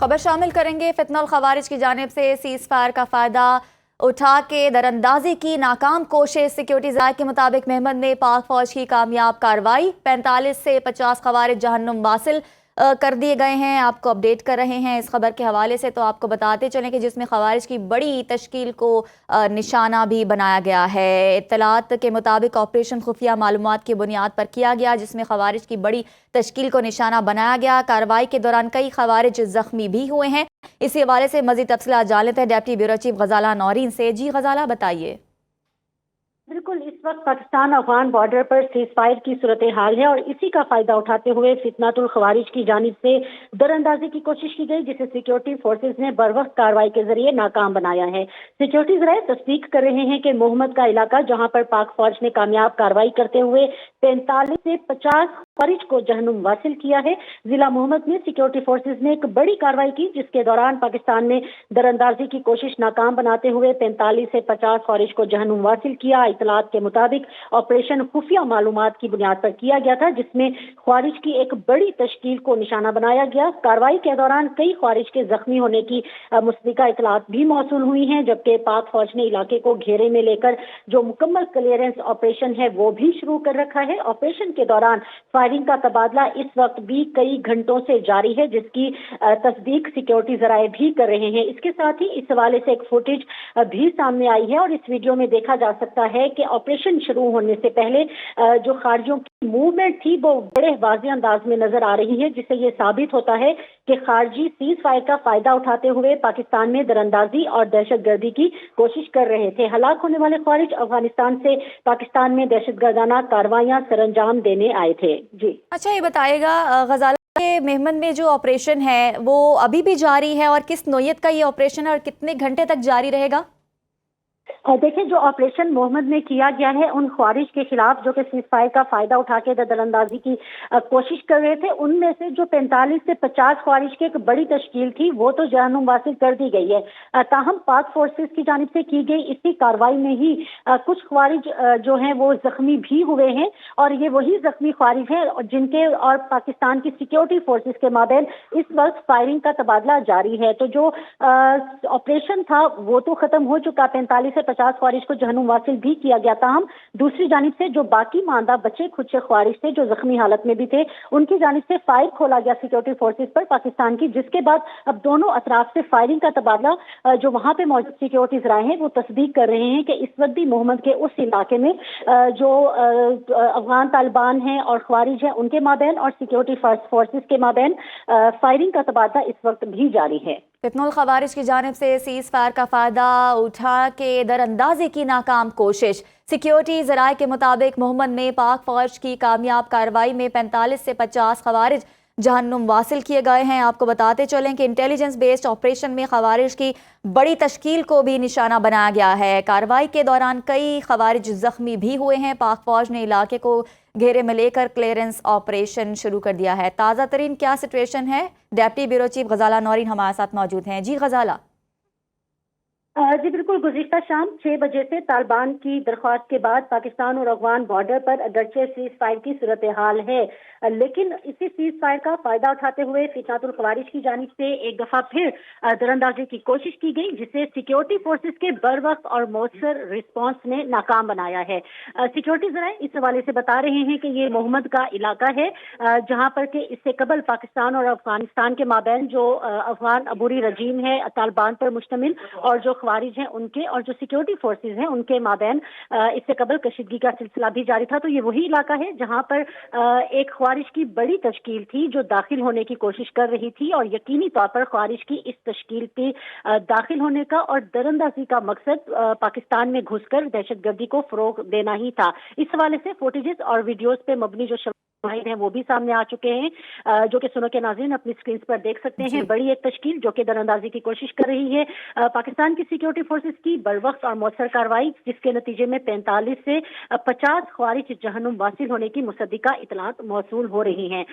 खबर शामिल करेंगे। फितनल खवारिज की जानिब से सीज फायर का फ़ायदा उठा के दरअंदाजी की नाकाम कोशिश। सिक्योरिटी ज़राए के मुताबिक महमद में पाक फौज की कामयाब कार्रवाई। 45 से 50 खवारिज जहन्नुम वासिल कर दिए गए हैं। आपको अपडेट कर रहे हैं इस खबर के हवाले से। तो आपको बताते चलें कि जिसमें खवारिज की बड़ी तश्कील को निशाना भी बनाया गया है। इत्तलात के मुताबिक ऑपरेशन खुफिया मालूमात की बुनियाद पर किया गया, जिसमें खवारिज की बड़ी तश्कील को निशाना बनाया गया। कार्रवाई के दौरान कई खवारिज जख्मी भी हुए हैं। इसी हवाले से मज़ीद तफसीलात जान लेते हैं डेप्टी ब्यूरो चीफ गजाला नौरीन से। जी गजाला, बताइए। बिल्कुल, इस वक्त पाकिस्तान अफगान बॉर्डर पर सीज फायर की सूरत हाल है और इसी का फायदा उठाते हुए फितनातुल खवारिज की जानिब से दरअंदाजी की कोशिश की गई, जिसे सिक्योरिटी फोर्सेज ने बरवक्त कार्रवाई के जरिए नाकाम बनाया है। सिक्योरिटी जराए तस्दीक कर रहे हैं कि मोहम्मद का इलाका, जहां पर पाक फौज ने कामयाब कार्रवाई करते हुए 45 से 50 खवारिज को जहन्नुम वासिल किया है। जिला मोहम्मद में सिक्योरिटी फोर्सेज ने एक बड़ी कार्रवाई की, जिसके दौरान पाकिस्तान ने दरअंदाजी की कोशिश नाकाम बनाते हुए 45 से 50 खवारिज को जहन्नुम वासिल किया। इतलात के मुताबिक ऑपरेशन खुफिया मालूमात की बुनियाद पर किया गया था, जिसमें ख्वारिज की एक बड़ी तश्कील को निशाना बनाया गया। कार्रवाई के दौरान कई ख्वारिज के जख्मी होने की मुस्बिका इतलात भी मौसूल हुई हैं, जबकि पाक फौज ने इलाके को घेरे में लेकर जो मुकम्मल क्लियरेंस ऑपरेशन है वो भी शुरू कर रखा है। ऑपरेशन के दौरान फायरिंग का तबादला इस वक्त भी कई घंटों से जारी है, जिसकी तस्दीक सिक्योरिटी जराए भी कर रहे हैं। इसके साथ ही इस हवाले से एक फुटेज भी सामने आई है और इस वीडियो में देखा जा सकता है कि ऑपरेशन शुरू होने से पहले जो खारजियों की मूवमेंट थी वो बड़े वाज़ेह अंदाज में नजर आ रही है, जिससे ये साबित होता है कि खारजी सीज फायर का फायदा उठाते हुए पाकिस्तान में दरअंदाजी और दहशतगर्दी की कोशिश कर रहे थे। हलाक होने वाले खारिज अफगानिस्तान से पाकिस्तान में दहशतगर्दाना कार्रवाइयां सरअंजाम देने आए थे। जी अच्छा, ये बताइएगा गजाला के मेहमन में जो ऑपरेशन है वो अभी भी जारी है और किस नौयत का ये ऑपरेशन है और कितने घंटे तक जारी रहेगा? देखिए, जो ऑपरेशन मोहम्मद में किया गया है उन ख्वारिज के खिलाफ जो कि सीज फायर का फायदा उठा के दरअंदाजी की कोशिश कर रहे थे, उनमें से जो 45 से 50 ख्वारिज की एक बड़ी तश्कील थी वो तो जहन्नुम वासिल कर दी गई है। ताहम पाक फोर्सेस की जानिब से की गई इसी कार्रवाई में ही कुछ ख्वारिज जो हैं वो जख्मी भी हुए हैं और ये वही जख्मी ख्वारिज हैं जिनके और पाकिस्तान की सिक्योरिटी फोर्सेस के माबैन इस वक्त फायरिंग का तबादला जारी है। तो जो ऑपरेशन था वो तो खत्म हो चुका, 45 से 50 ख्वारिज को जहन्नुम वासिल भी किया गया था। हम दूसरी जानिब से जो बाकी मांदा बचे खुद से ख्वारिज थे जो जख्मी हालत में भी थे, उनकी जानिब से फायर खोला गया सिक्योरिटी फोर्सेस पर पाकिस्तान की, जिसके बाद अब दोनों अतराफ से फायरिंग का तबादला जो वहां पे मौजूद सिक्योरिटी जराए हैं वो तस्दीक कर रहे हैं कि इस वक्त भी मोहम्मद के उस इलाके में जो अफगान तालिबान हैं और ख्वारिज हैं उनके माबैन और सिक्योरिटी फोर्सेस के माबैन फायरिंग का तबादला इस वक्त भी जारी है। फितनुल खवारिज की जानिब से सीज फायर का फायदा उठा के दरअंदाजी की नाकाम कोशिश। सिक्योरिटी ज़राए के मुताबिक मोहम्मद में पाक फौज की कामयाब कार्रवाई में 45 से 50 खवारिज जहन्नुम वासिल किए गए हैं। आपको बताते चलें कि इंटेलिजेंस बेस्ड ऑपरेशन में खवारिज की बड़ी तश्कील को भी निशाना बनाया गया है। कार्रवाई के दौरान कई खवारिज जख्मी भी हुए हैं। पाक फौज ने इलाके को घेरे में लेकर क्लियरेंस ऑपरेशन शुरू कर दिया है। ताज़ा तरीन क्या सिचुएशन है? डेप्टी ब्यूरो चीफ गजाला नौरीन हमारे साथ मौजूद हैं। जी गजाला। जी बिल्कुल, गुज़िश्ता शाम 6 बजे से तालिबान की दरख्वास्त के बाद पाकिस्तान और अफगान बॉर्डर पर अगरचे सीज फायर की सूरत हाल है, लेकिन इसी सीज फायर का फायदा उठाते हुए फितनातुल खवारिज की जानिब से एक दफा फिर दरअंदाजी की कोशिश की गई, जिसे सिक्योरिटी फोर्सेस के बर वक्त और मौसर रिस्पांस ने नाकाम बनाया है। सिक्योरिटी जराए इस हवाले से बता रहे हैं कि ये मोहम्मद का इलाका है, जहां पर के इससे कबल पाकिस्तान और अफगानिस्तान के माबैन जो अफगान अबूरी रजीम है तालिबान पर मुश्तमिल और जो ख्वारिज हैं उनके और जो सिक्योरिटी फोर्सेस हैं उनके माबैन इससे कबल कशीदगी का सिलसिला भी जारी था। तो ये वही इलाका है जहां पर एक ख्वारिज की बड़ी तश्कील थी जो दाखिल होने की कोशिश कर रही थी और यकीनी तौर पर ख्वारिज की इस तश्कील के दाखिल होने का और दरअंदाजी का मकसद पाकिस्तान में घुसकर दहशतगर्दी को फरोग देना ही था। इस हवाले से फुटेजेस और वीडियोज पे मबनी जो हैं वो भी सामने आ चुके हैं, जो कि सुनो के नाज़रीन अपनी स्क्रीन पर देख सकते हैं। बड़ी एक तश्कील जो कि दरअंदाजी की कोशिश कर रही है। पाकिस्तान की सिक्योरिटी फोर्सेस की बरवक्त और मौसर कार्रवाई, जिसके नतीजे में 45 से 50 ख्वारिज जहन्नुम वासिल होने की मुसद्दिका इतलात मौसूल हो रही हैं।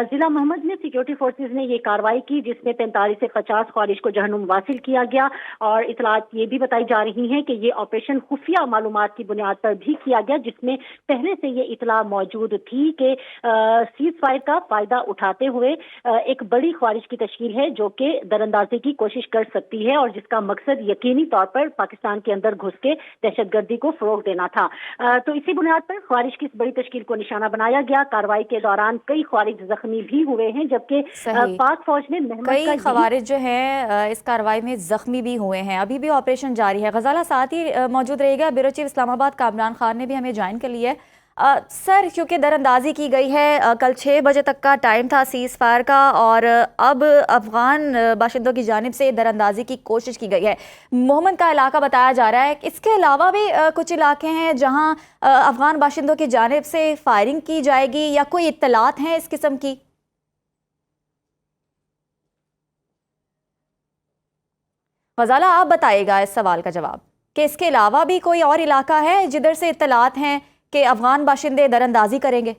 जिला मोहम्मद में सिक्योरिटी फोर्सेस ने ये कार्रवाई की, जिसमें 45 से 50 ख्वारिज को जहन्नुम वासिल किया गया और इतलात ये भी बताई जा रही हैं कि ये ऑपरेशन खुफिया मालूमात की बुनियाद पर भी किया गया, जिसमें पहले से ये इतला मौजूद थी कि सीज फायर का फायदा उठाते हुए एक बड़ी ख्वारिश की तश्कील है जो कि दरअंदाजी की कोशिश कर सकती है और जिसका मकसद यकीनी तौर पर पाकिस्तान के अंदर घुस के दहशतगर्दी को फरोग देना था। तो इसी बुनियाद पर ख्वारिश की इस बड़ी तश्कील को निशाना बनाया गया। कार्रवाई के दौरान कई ख्वारिज जख्मी भी हुए हैं, जबकि पाक फौज ने कई खवारिज जो हैं इस कार्रवाई में जख्मी भी हुए हैं। अभी भी ऑपरेशन जारी है। गजाला साथ ही मौजूद रहेगा। ब्यूरो चीफ इस्लामाबाद कामरान खान ने भी हमें ज्वाइन कर लिया है। सर, क्योंकि दरअंदाजी की गई है, कल 6 बजे तक का टाइम था सीज़ फायर का और अब अफगान बाशिंदों की जानिब से दरअंदाजी की कोशिश की गई है। मोहम्मद का इलाका बताया जा रहा है। इसके अलावा भी कुछ इलाके हैं जहां अफगान बाशिंदों की जानिब से फायरिंग की जाएगी या कोई इत्तलात हैं इस किस्म की? गजाला, आप बताइएगा इस सवाल का जवाब कि इसके अलावा भी कोई और इलाका है जिधर से इत्तलात हैं कि अफगान बाशिंदे दरअंदाजी करेंगे?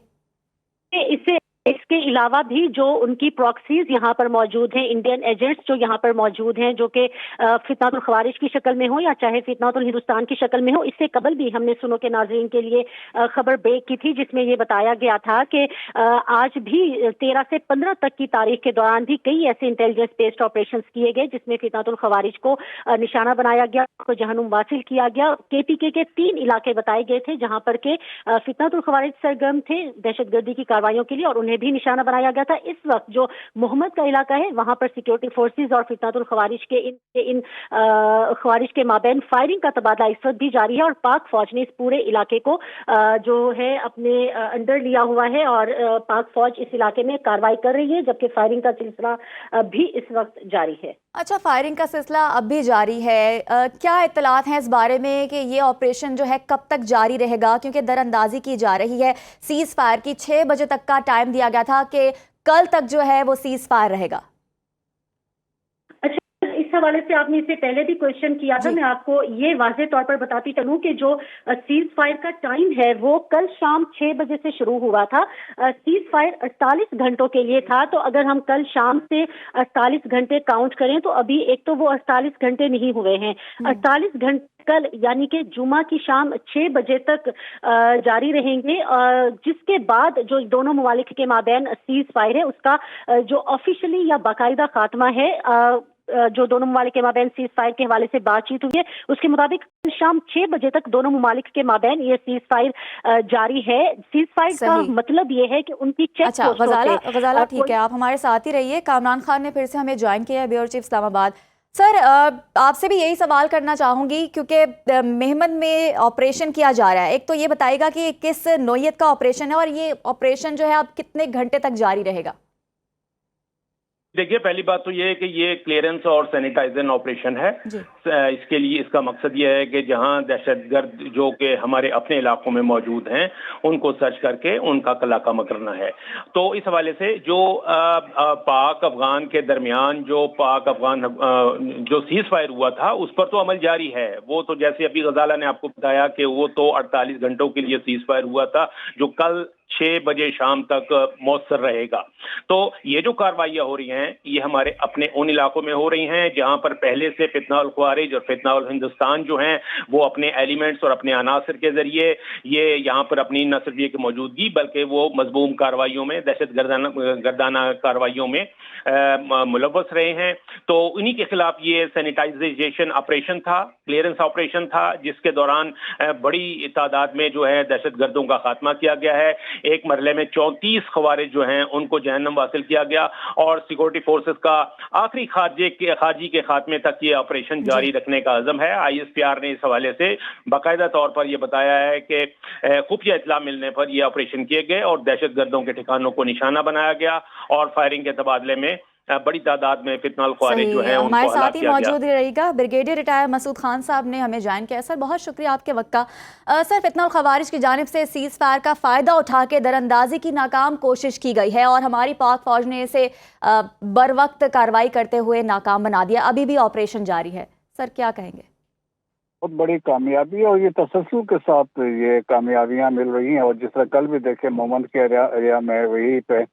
इसके अलावा भी जो उनकी प्रॉक्सीज यहाँ पर मौजूद हैं, इंडियन एजेंट्स जो यहाँ पर मौजूद हैं, जो कि फितनातुल खवारिज की शक्ल में हो या चाहे फितनातुल हिंदुस्तान की शक्ल में हो। इससे कबल भी हमने सुनो के नाज़रीन के लिए खबर ब्रेक की थी जिसमें ये बताया गया था कि आज भी 13 से 15 तक की तारीख के दौरान भी कई ऐसे इंटेलिजेंस बेस्ड ऑपरेशन किए गए जिसमें फितनातुल खवारिज को निशाना बनाया गया, उसको जहनुम वासिल किया गया। KPK के 3 इलाके बताए गए थे जहाँ पर के फितनातुल खवारिज सरगर्म थे दहशतगर्दी की कार्रवाइयों के लिए और उन्हें भी निशाना बनाया गया था। इस वक्त जो मोहम्मद का इलाका है वहां पर सिक्योरिटी फोर्सेस और फितनातुल खवारिज के इन खवारिज के माबैन फायरिंग का तबादला इस वक्त भी जारी है और पाक फौज ने इस पूरे इलाके को जो है अपने अंडर लिया हुआ है और पाक फौज इस इलाके में कार्रवाई कर रही है, जबकि फायरिंग का सिलसिला भी इस वक्त जारी है। अच्छा, फायरिंग का सिलसिला अब भी जारी है। क्या इत्तलात हैं इस बारे में कि ये ऑपरेशन जो है कब तक जारी रहेगा? क्योंकि दरअंदाजी की जा रही है। सीज फायर की 6 बजे तक का टाइम दिया गया था कि कल तक जो है वो सीज फायर रहेगा। इस हवाले से आपने इससे पहले भी क्वेश्चन किया था। मैं आपको ये वाज़ेह तौर पर बताती चलूं कि जो सीज फायर का टाइम है वो कल शाम 6 बजे से शुरू हुआ था। सीज फायर 48 घंटों के लिए था। तो अगर हम कल शाम से 48 घंटे काउंट करें तो अभी एक तो वो 48 घंटे नहीं हुए हैं। 48 घंटे कल यानी कि जुमा की शाम 6 बजे तक जारी रहेंगे, जिसके बाद जो दोनों ममालिक के माबैन सीज फायर है उसका जो ऑफिशियली या बाकायदा खात्मा है, जो दोनों ममालिक के माबैन सीज फायर के हवाले से बातचीत हुई है उसके मुताबिक शाम 6 बजे तक दोनों ममालिक के माबैन ये सीज फायर जारी है। सीज फायर का मतलब ये है कि उनकी चेक अच्छा, गजाला ठीक है, आप हमारे साथ ही रहिए। कामरान खान ने फिर से हमें ज्वाइन किया है, ब्यूरो चीफ इस्लामाबाद। सर, आपसे भी यही सवाल करना चाहूंगी क्योंकि मेहमद में ऑपरेशन किया जा रहा है। एक तो ये बताएगा कि किस नौयत का ऑपरेशन है और ये ऑपरेशन जो है अब कितने घंटे तक जारी रहेगा? देखिए, पहली बात तो ये है कि ये क्लियरेंस और सैनिटाइजेशन ऑपरेशन है। इसके लिए इसका मकसद ये है कि जहां दहशतगर्द जो कि हमारे अपने इलाकों में मौजूद हैं उनको सर्च करके उनका कलाकमा करना है। तो इस हवाले से जो पाक अफगान के दरमियान जो पाक अफगान जो सीज फायर हुआ था उस पर तो अमल जारी है। वो तो जैसे अभी गजाला ने आपको बताया कि वो तो 48 घंटों के लिए सीज फायर हुआ था जो कल 6 बजे शाम तक मौसर रहेगा। तो ये जो कार्रवाइयां हो रही हैं ये हमारे अपने उन इलाकों में हो रही हैं जहां पर पहले से फितनाउल खवारिज और फितनाउल हिंदुस्तान जो हैं वो अपने एलिमेंट्स और अपने अनासर के जरिए ये यहाँ पर अपनी न सिर्फ ये की मौजूदगी बल्कि वो मजबूम कार्रवाइयों में दहशत गर्दाना कार्रवाइयों में मुलव्वस रहे हैं। तो उन्हीं के खिलाफ ये सैनिटाइजेशन ऑपरेशन था, क्लियरेंस ऑपरेशन था, जिसके दौरान बड़ी तादाद में जो है दहशत गर्दों का खात्मा किया गया है। एक मरले में 34 खवारिज जो हैं उनको जहन्नम हासिल किया गया और सिक्योरिटी फोर्सेस का आखिरी खारजी के खात्मे तक ये ऑपरेशन जारी रखने का अज़म है। ISPR ने इस हवाले से बाकायदा तौर पर यह बताया है कि खुफिया इत्तला मिलने पर यह ऑपरेशन किए गए और दहशत गर्दों के ठिकानों को निशाना बनाया गया और फायरिंग के तबादले में बड़ी तादाद में फितनाउल खवारिज जो है हमारे साथ ही मौजूद रहेगा ब्रिगेडियर रिटायर मसूद खान साहब ने हमें ज्वाइन किया। सर, बहुत शुक्रिया आपके वक्त का। सर, फितनाउल खवारिज की जानिब से सीज फायर का फ़ायदा उठा के दरअंदाजी की नाकाम कोशिश की गई है और हमारी पाक फौज ने इसे बर वक्त कार्रवाई करते हुए नाकाम बना दिया। अभी भी ऑपरेशन जारी है। सर, क्या कहेंगे? बहुत बड़ी कामयाबी है और ये तसल्सल के साथ ये कामयाबियाँ मिल रही हैं। और जिस तरह कल भी देखे मोहम्मद के एरिया में वही पे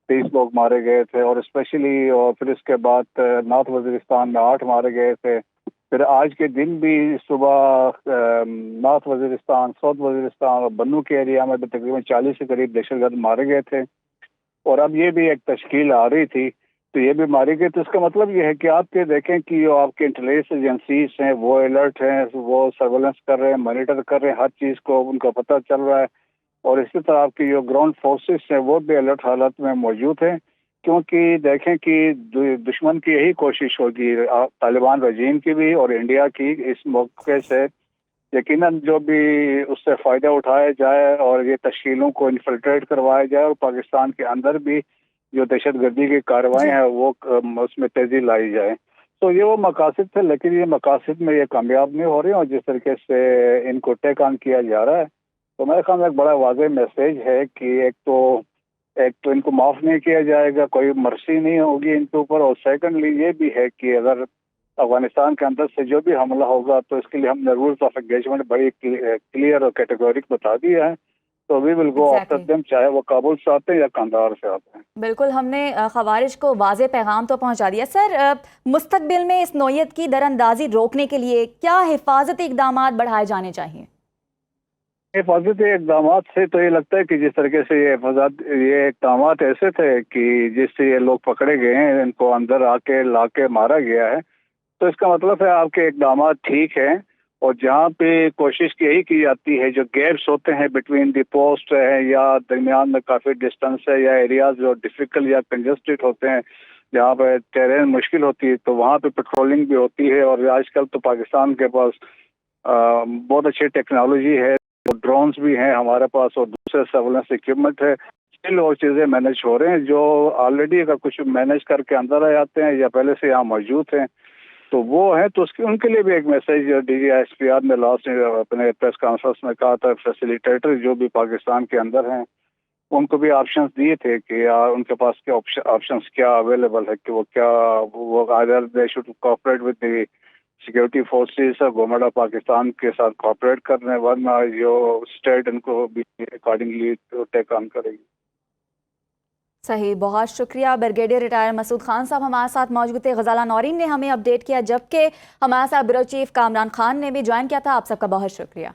30 लोग मारे गए थे और स्पेशली और फिर इसके बाद नॉर्थ वजीरिस्तान में 8 मारे गए थे پھر آج کے دن بھی صبح نارتھ وزیرستان، ساؤتھ وزیرستان اور بنو کے ایریا میں بھی تقریباً 40 کے قریب دہشت گرد مارے گئے تھے، اور اب یہ بھی ایک تشکیل آ رہی تھی تو یہ بھی ماری گئی. تو اس کا مطلب یہ ہے کہ آپ کے دیکھیں کہ جو آپ کے انٹیلیجنس ایجنسیز ہیں وہ الرٹ ہیں، وہ سرویلنس کر رہے ہیں، مانیٹر کر رہے ہیں، ہر چیز کو ان کا پتہ چل رہا ہے. اور اسی طرح آپ کی جو گراؤنڈ فورسز ہیں وہ بھی الرٹ حالت میں موجود ہیں، کیونکہ دیکھیں کہ دشمن کی یہی کوشش ہوگی، طالبان رجیم کی بھی اور انڈیا کی، اس موقع سے یقیناً جو بھی اس سے فائدہ اٹھایا جائے اور یہ تشکیلوں کو انفلٹریٹ کروایا جائے اور پاکستان کے اندر بھی جو دہشت گردی کی کارروائیں ہیں وہ اس میں تیزی لائی جائے. تو یہ وہ مقاصد تھے، لیکن یہ مقاصد میں یہ کامیاب نہیں ہو رہے ہیں، اور جس طریقے سے ان کو ٹیک آن کیا جا رہا ہے تو میرے خیال میں ایک بڑا واضح میسج ہے کہ ایک تو ان کو معاف نہیں کیا جائے گا، کوئی مرسی نہیں ہوگی ان کے اوپر، اور سیکنڈلی یہ بھی ہے کہ اگر افغانستان کے اندر سے جو بھی حملہ ہوگا تو اس کے لیے ہم نے رولز آف انگیجمنٹ بڑی کلیئر اور کیٹیگورک بتا دیا ہے. تو وی ول گو آفٹر دیم، چاہے وہ کابل سے آتے ہیں یا کندہار سے آتے ہیں. بالکل، ہم نے خوارج کو واضح پیغام تو پہنچا دیا. سر، مستقبل میں اس نوعیت کی در اندازی روکنے کے لیے کیا حفاظتی اقدامات بڑھائے جانے چاہیے؟ حفاظتی اقدامات سے تو یہ لگتا ہے کہ جس طریقے سے یہ اقدامات ایسے تھے کہ جس سے یہ لوگ پکڑے گئے ہیں، ان کو اندر لا کے مارا گیا ہے، تو اس کا مطلب ہے آپ کے اقدامات ٹھیک ہیں. اور جہاں پہ کوشش یہی کی جاتی ہے، جو گیپس ہوتے ہیں بٹوین دی پوسٹ ہے یا درمیان میں کافی ڈسٹینس ہے یا ایریاز جو ڈیفیکلٹ یا کنجسٹڈ ہوتے ہیں جہاں پہ ٹیرین مشکل ہوتی ہے، تو وہاں پہ پیٹرولنگ بھی ہوتی ہے. اور آج کل تو پاکستان کے پاس بہت اچھی ٹیکنالوجی ہے، ڈرونز بھی ہیں ہمارے پاس اور دوسرے سرویلنس اکوپمنٹ ہے. اسٹل وہ چیزیں مینج ہو رہے ہیں جو آلریڈی اگر کچھ مینج کر کے اندر آ جاتے ہیں یا پہلے سے یہاں موجود ہیں تو وہ ہیں. تو ان کے لیے بھی ایک message D G S P R نے لاسٹ اپنے پریس کانفرنس میں کہا تھا، فیسیلیٹیٹر جو بھی پاکستان کے اندر ہیں ان کو بھی آپشنز دیے تھے کہ ان کے پاس کیا آپشنز کیا اویلیبل ہے، کہ وہ either they should cooperate with the security forces اور گورنمنٹ آف پاکستان کے ساتھ کوآپریٹ کرنے، ورنہ جو اسٹیٹ ان کو بھی اکارڈنگلی ٹیک آن کرے گی. صحیح، بہت شکریہ. بریگیڈیئر ریٹائر مسعود خان صاحب ہمارے ساتھ موجود تھے. غزالہ نورین نے ہمیں اپڈیٹ کیا، جبکہ ہمارے ساتھ بیورو چیف کامران خان نے بھی جوائن کیا تھا. آپ سب کا بہت شکریہ.